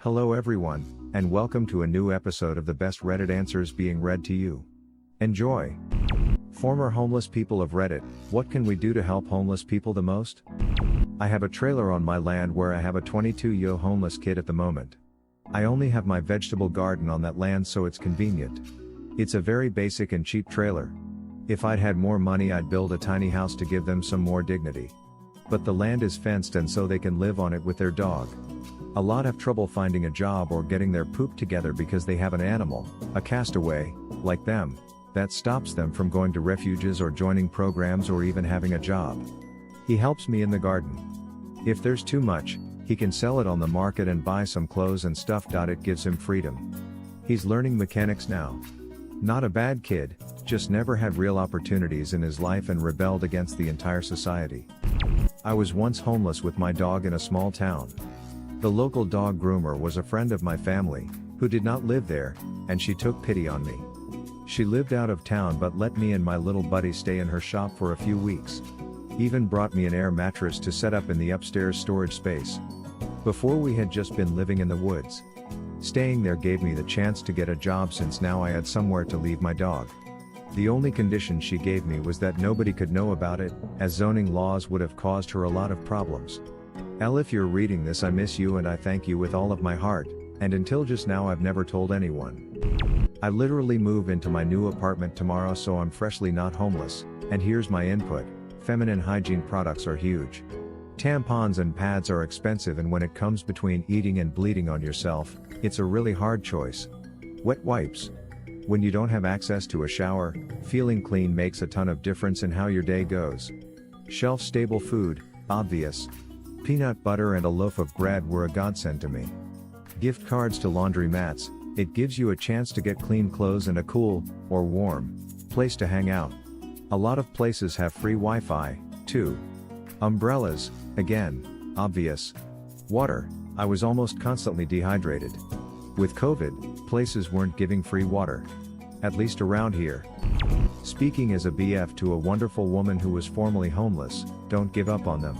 Hello everyone, and welcome to a new episode of the best Reddit answers being read to you. Enjoy! Former homeless people of Reddit, what can we do to help homeless people the most? I have a trailer on my land where I have a 22-year homeless kid at the moment. I only have my vegetable garden on that land, so it's convenient. It's a very basic and cheap trailer. If I'd had more money, I'd build a tiny house to give them some more dignity. But the land is fenced and so they can live on it with their dog. A lot have trouble finding a job or getting their poop together because they have an animal, a castaway, like them, that stops them from going to refuges or joining programs or even having a job. He helps me in the garden. If there's too much, he can sell it on the market and buy some clothes and stuff. It gives him freedom. He's learning mechanics now. Not a bad kid, just never had real opportunities in his life and rebelled against the entire society. I was once homeless with my dog in a small town. The local dog groomer was a friend of my family, who did not live there, and she took pity on me. She lived out of town but let me and my little buddy stay in her shop for a few weeks. Even brought me an air mattress to set up in the upstairs storage space. Before, we had just been living in the woods. Staying there gave me the chance to get a job, since now I had somewhere to leave my dog. The only condition she gave me was that nobody could know about it, as zoning laws would have caused her a lot of problems. Elle, if you're reading this, I miss you and I thank you with all of my heart, and until just now I've never told anyone. I literally move into my new apartment tomorrow, so I'm freshly not homeless, and here's my input. Feminine hygiene products are huge. Tampons and pads are expensive, and when it comes between eating and bleeding on yourself, it's a really hard choice. Wet wipes. When you don't have access to a shower, feeling clean makes a ton of difference in how your day goes. Shelf-stable food, obvious. Peanut butter and a loaf of bread were a godsend to me. Gift cards to laundromats. It gives you a chance to get clean clothes and a cool, or warm, place to hang out. A lot of places have free Wi-Fi, too. Umbrellas, again, obvious. Water. I was almost constantly dehydrated. With COVID, places weren't giving free water. At least around here. Speaking as a BF to a wonderful woman who was formerly homeless, don't give up on them.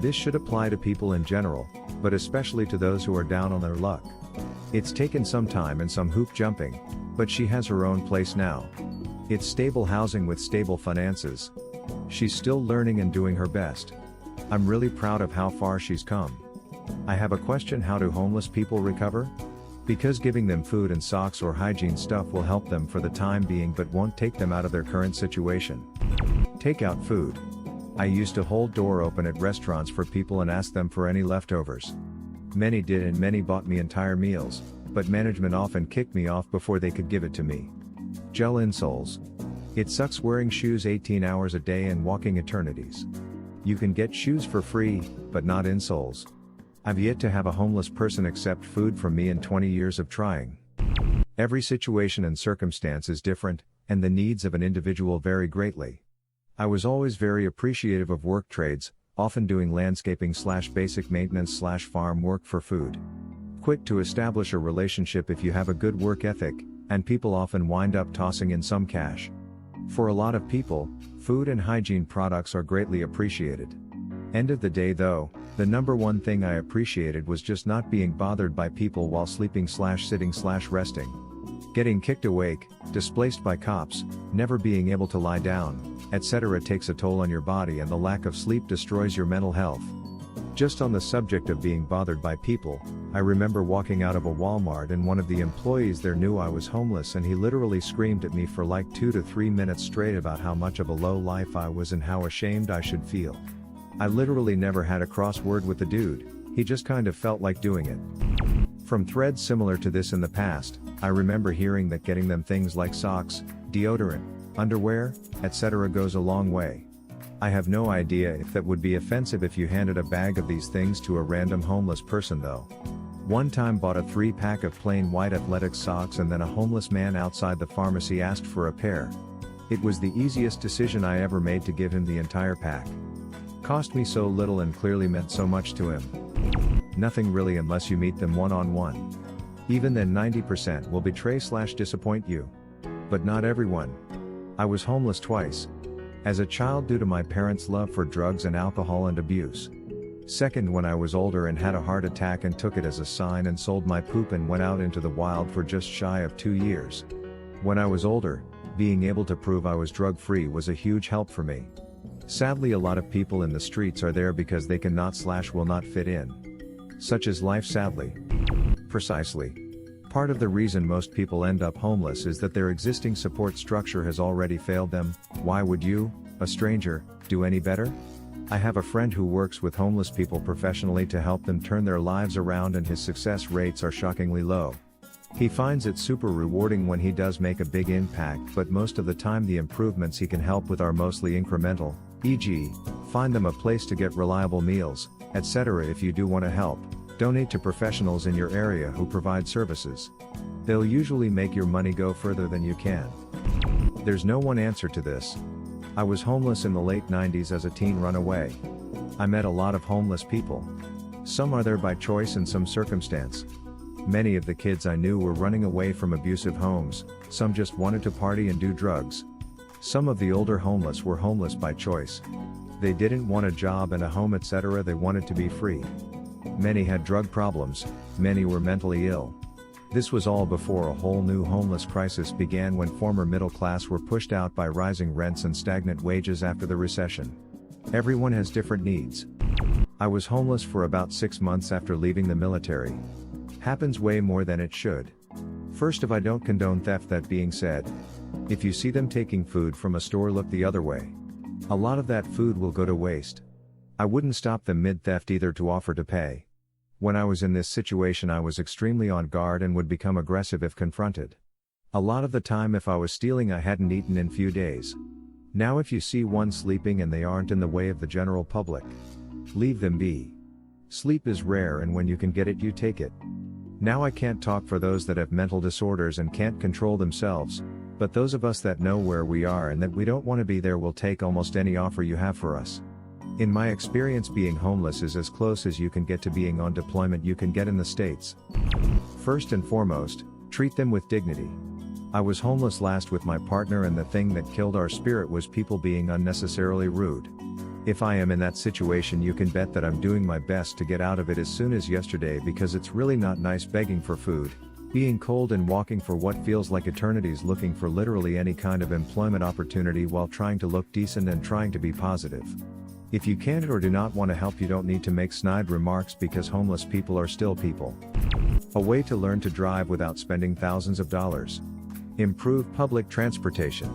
This should apply to people in general, but especially to those who are down on their luck. It's taken some time and some hoop jumping, but she has her own place now. It's stable housing with stable finances. She's still learning and doing her best. I'm really proud of how far she's come. I have a question: how do homeless people recover? Because giving them food and socks or hygiene stuff will help them for the time being but won't take them out of their current situation. Take out food. I used to hold door open at restaurants for people and ask them for any leftovers. Many did, and many bought me entire meals, but management often kicked me off before they could give it to me. Gel insoles. It sucks wearing shoes 18 hours a day and walking eternities. You can get shoes for free, but not insoles. I've yet to have a homeless person accept food from me in 20 years of trying. Every situation and circumstance is different, and the needs of an individual vary greatly. I was always very appreciative of work trades, often doing landscaping/basic maintenance/farm work for food. Quick to establish a relationship if you have a good work ethic, and people often wind up tossing in some cash. For a lot of people, food and hygiene products are greatly appreciated. End of the day though, the number one thing I appreciated was just not being bothered by people while sleeping/sitting/resting. Getting kicked awake, displaced by cops, never being able to lie down, etc. takes a toll on your body, and the lack of sleep destroys your mental health. Just on the subject of being bothered by people, I remember walking out of a Walmart and one of the employees there knew I was homeless, and he literally screamed at me for like 2 to 3 minutes straight about how much of a low life I was and how ashamed I should feel. I literally never had a crossword with the dude, he just kind of felt like doing it. From threads similar to this in the past, I remember hearing that getting them things like socks, deodorant, underwear, etc. goes a long way. I have no idea if that would be offensive if you handed a bag of these things to a random homeless person though. One time bought a 3-pack of plain white athletic socks, and then a homeless man outside the pharmacy asked for a pair. It was the easiest decision I ever made to give him the entire pack. Cost me so little and clearly meant so much to him. Nothing really unless you meet them one-on-one. Even then 90% will betray/disappoint you. But not everyone. I was homeless twice. As a child due to my parents' love for drugs and alcohol and abuse. Second, when I was older and had a heart attack and took it as a sign and sold my poop and went out into the wild for just shy of 2 years. When I was older, being able to prove I was drug-free was a huge help for me. Sadly, a lot of people in the streets are there because they cannot/will not fit in. Such is life, sadly. Precisely. Part of the reason most people end up homeless is that their existing support structure has already failed them. Why would you, a stranger, do any better? I have a friend who works with homeless people professionally to help them turn their lives around, and his success rates are shockingly low. He finds it super rewarding when he does make a big impact, but most of the time the improvements he can help with are mostly incremental, e.g., find them a place to get reliable meals, etc. If you do want to help, donate to professionals in your area who provide services. They'll usually make your money go further than you can. There's no one answer to this. I was homeless in the late 90s as a teen runaway. I met a lot of homeless people. Some are there by choice and some circumstance. Many of the kids I knew were running away from abusive homes, some just wanted to party and do drugs. Some of the older homeless were homeless by choice. They didn't want a job and a home, etc. They wanted to be free. Many had drug problems, many were mentally ill. This was all before a whole new homeless crisis began, when former middle class were pushed out by rising rents and stagnant wages after the recession. Everyone has different needs. I was homeless for about 6 months after leaving the military. Happens way more than it should. First off, I don't condone theft. That being said, if you see them taking food from a store, look the other way. A lot of that food will go to waste. I wouldn't stop them mid-theft either to offer to pay. When I was in this situation, I was extremely on guard and would become aggressive if confronted. A lot of the time, if I was stealing, I hadn't eaten in few days. Now if you see one sleeping and they aren't in the way of the general public, leave them be. Sleep is rare, and when you can get it, you take it. Now I can't talk for those that have mental disorders and can't control themselves, but those of us that know where we are and that we don't want to be there will take almost any offer you have for us. In my experience, being homeless is as close as you can get to being on deployment you can get in the States. First and foremost, treat them with dignity. I was homeless last with my partner, and the thing that killed our spirit was people being unnecessarily rude. If I am in that situation, you can bet that I'm doing my best to get out of it as soon as yesterday, because it's really not nice begging for food, being cold, and walking for what feels like eternities looking for literally any kind of employment opportunity while trying to look decent and trying to be positive. If you can't or do not want to help, you don't need to make snide remarks, because homeless people are still people. A way to learn to drive without spending thousands of dollars. Improve public transportation.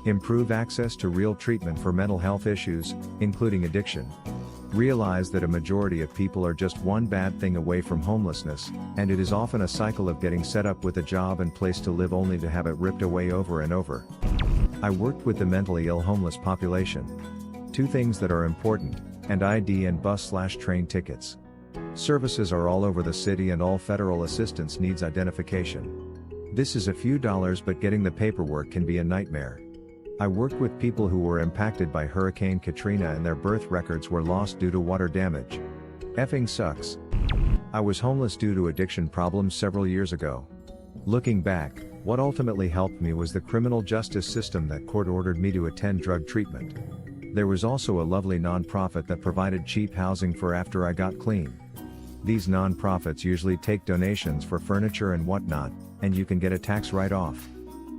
Improve access to real treatment for mental health issues, including addiction. Realize that a majority of people are just one bad thing away from homelessness, and it is often a cycle of getting set up with a job and place to live only to have it ripped away over and over. I worked with the mentally ill homeless population. 2 things that are important: and ID and bus/train tickets. Services are all over the city, and all federal assistance needs identification. This is a few dollars, but getting the paperwork can be a nightmare. I worked with people who were impacted by Hurricane Katrina and their birth records were lost due to water damage. Effing sucks. I was homeless due to addiction problems several years ago. Looking back, what ultimately helped me was the criminal justice system that court-ordered me to attend drug treatment. There was also a lovely non-profit that provided cheap housing for after I got clean. These non-profits usually take donations for furniture and whatnot, and you can get a tax write-off.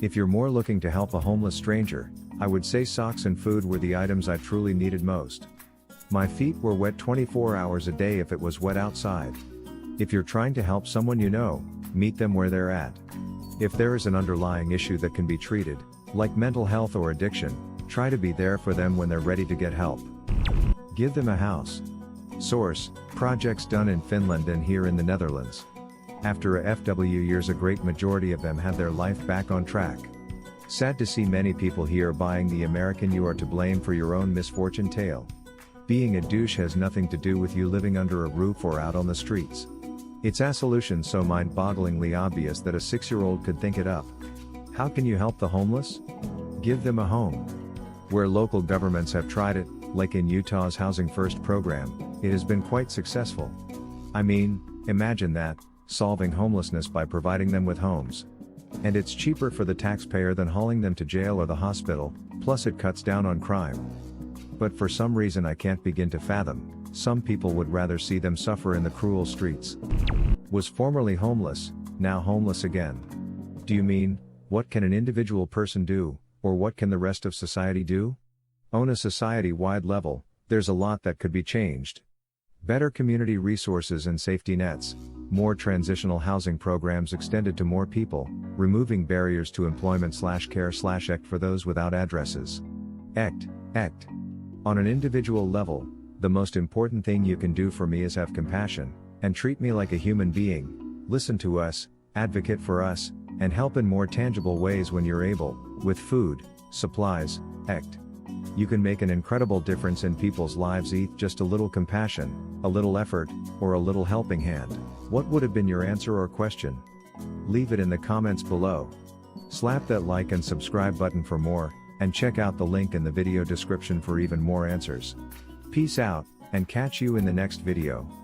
If you're more looking to help a homeless stranger, I would say socks and food were the items I truly needed most. My feet were wet 24 hours a day if it was wet outside. If you're trying to help someone you know, meet them where they're at. If there is an underlying issue that can be treated, like mental health or addiction, try to be there for them when they're ready to get help. Give them a house. Source: projects done in Finland and here in the Netherlands. After a few years, a great majority of them had their life back on track. Sad to see many people here buying the American "you are to blame for your own misfortune" tale. Being a douche has nothing to do with you living under a roof or out on the streets. It's a solution so mind-bogglingly obvious that a 6-year-old could think it up. How can you help the homeless? Give them a home. Where local governments have tried it, like in Utah's Housing First program, it has been quite successful. I mean, imagine that, solving homelessness by providing them with homes. And it's cheaper for the taxpayer than hauling them to jail or the hospital, plus it cuts down on crime. But for some reason I can't begin to fathom, Some people would rather see them suffer in the cruel streets. Was formerly homeless, now homeless again. Do you mean, what can an individual person do, or what can the rest of society do? On a society-wide level, there's a lot that could be changed. Better community resources and safety nets, more transitional housing programs extended to more people, removing barriers to employment/care/act for those without addresses. Act. On an individual level, the most important thing you can do for me is have compassion, and treat me like a human being, listen to us, advocate for us, and help in more tangible ways when you're able, with food, supplies, act. You can make an incredible difference in people's lives with just a little compassion, a little effort, or a little helping hand. What would have been your answer or question? Leave it in the comments below. Slap that like and subscribe button for more, and check out the link in the video description for even more answers. Peace out, and catch you in the next video.